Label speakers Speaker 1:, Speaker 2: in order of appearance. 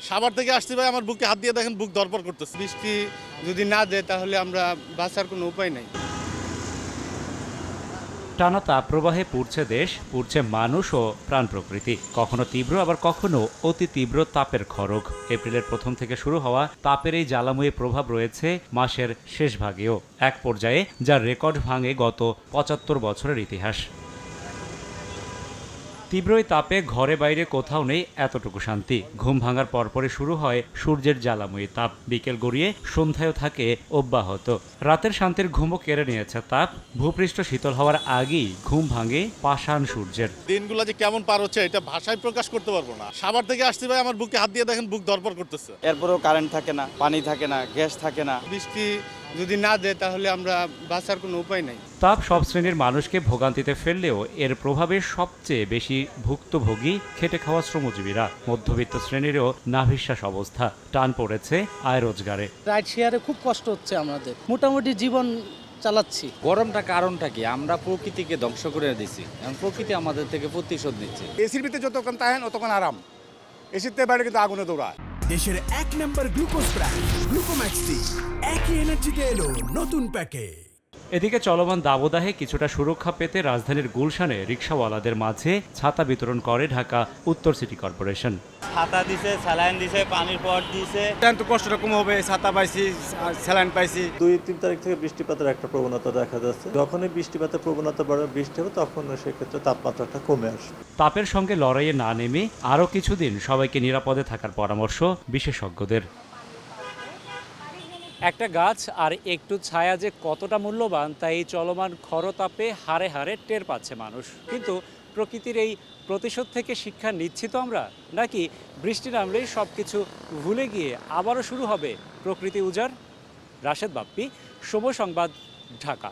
Speaker 1: সাভার থেকে আসতে ভাই আমার বুকে হাত দিয়ে দেখেন বুক ধরপড় করতেছে। বৃষ্টি যদি না দেয় তাহলে আমরা বাঁচার কোনো উপায় নাই।
Speaker 2: টানা তাপপ্রবাহে পুড়ছে দেশ, পুড়ছে মানুষ ও প্রাণ প্রকৃতি। কখনো তীব্র আবার কখনো অতি তীব্র তাপের খড়গ। এপ্রিলের প্রথম থেকে শুরু হওয়া তাপের এই জ্বালাময়ী প্রভাব রয়েছে মাসের শেষ ভাগেও, এক পর্যায়ে যার রেকর্ড ভাঙে গত ৭৫ বছরের ইতিহাস। তীব্র এই তাপে ঘরে বাইরে কোথাও নেই এতটুকু শান্তি। ঘুম ভাঙার পরপরই শুরু হয় সূর্যের জ্বালাময়ী তাপ, বিকেল গড়িয়ে সন্ধ্যায়ও থাকে অব্যাহত। রাতের শান্তির ঘুমও কেড়ে নিয়েছে তাপ। ভূপৃষ্ঠ শীতল হওয়ার আগেই ঘুম ভাঙে পাষাণ সূর্যের।
Speaker 1: দিনগুলো যে কেমন পার হচ্ছে এটা ভাষায় প্রকাশ করতে পারবো না। সাভার থেকে আসতে ভাই আমার বুকে হাত দিয়ে দেখেন বুক ধরপড় করতেছে।
Speaker 3: এরপরেও কারেন্ট থাকে না, পানি থাকে না, গ্যাস থাকে না।
Speaker 1: বৃষ্টি যদি না দেয় তাহলে আমরা বাঁচার কোনো উপায় নাই।
Speaker 2: তাপ সব শ্রেণীর মানুষকে ভোগান্তিতে ফেললেও এর প্রভাবে সবচেয়ে বেশি ভুক্তভোগী খেটে খাওয়া শ্রমজীবীরা। মধ্যবিত্ত শ্রেণীরও নাভিশ্বাস অবস্থা, টান পড়েছে আয় রোজগারে।
Speaker 4: রাইড শেয়ারে খুব কষ্ট হচ্ছে আমাদের, মোটামুটি জীবন চালাচ্ছি।
Speaker 5: গরমটা কারণটা কি? আমরা প্রকৃতিকে ধ্বংস করে দিছি, এখন প্রকৃতি আমাদের থেকে প্রতিশোধ নিচ্ছে।
Speaker 6: এসির ভিতরে যতক্ষণ থাকেন ততক্ষণ আরাম, এসিতে বাইরে কিন্তু আগুনে দৌড়ায়।
Speaker 7: দেশের ১ নম্বর গ্লুকোজ ব্র্যান্ড গ্লুকোম্যাক্সটি একই এনার্জিতে এলো নতুন প্যাকে।
Speaker 2: এদিকে চলমান দাবদাহে কিছুটা সুরক্ষা পেতে রাজধানীর গুলশানে রিকশাওয়ালাদের মাঝে ছাতা বিতরণ করে ঢাকা উত্তর সিটি কর্পোরেশন।
Speaker 3: ছাতা দিছে, স্যালাইন দিছে, পানির পট দিছে।
Speaker 6: তো কষ্টটা কম হবে, ছাতা পাইছি, স্যালাইন পাইছি।
Speaker 8: ২-৩ তারিখ থেকে বৃষ্টিপাতের একটা প্রবণতা দেখা যাচ্ছে। যখনই বৃষ্টিপাতের প্রবণতা বাড়ে, বৃষ্টি হবে, তখন সেক্ষেত্রে তাপমাত্রাটা কমে আসবে।
Speaker 2: তাপের সঙ্গে লড়াইয়ে না নেমে আরও কিছুদিন সবাইকে নিরাপদে থাকার পরামর্শ বিশেষজ্ঞদের। একটা গাছ আর একটু ছায়া যে কতটা মূল্যবান তা এই চলমান খরতাপে হাড়ে হাড়ে টের পাচ্ছে মানুষ। কিন্তু প্রকৃতির এই প্রতিশোধ থেকে শিক্ষা নিচ্ছি তো আমরা, নাকি বৃষ্টি নামলেই সব কিছু ভুলে গিয়ে আবারও শুরু হবে প্রকৃতি উজাড়? রাশেদ বাপ্পি, সময় সংবাদ, ঢাকা।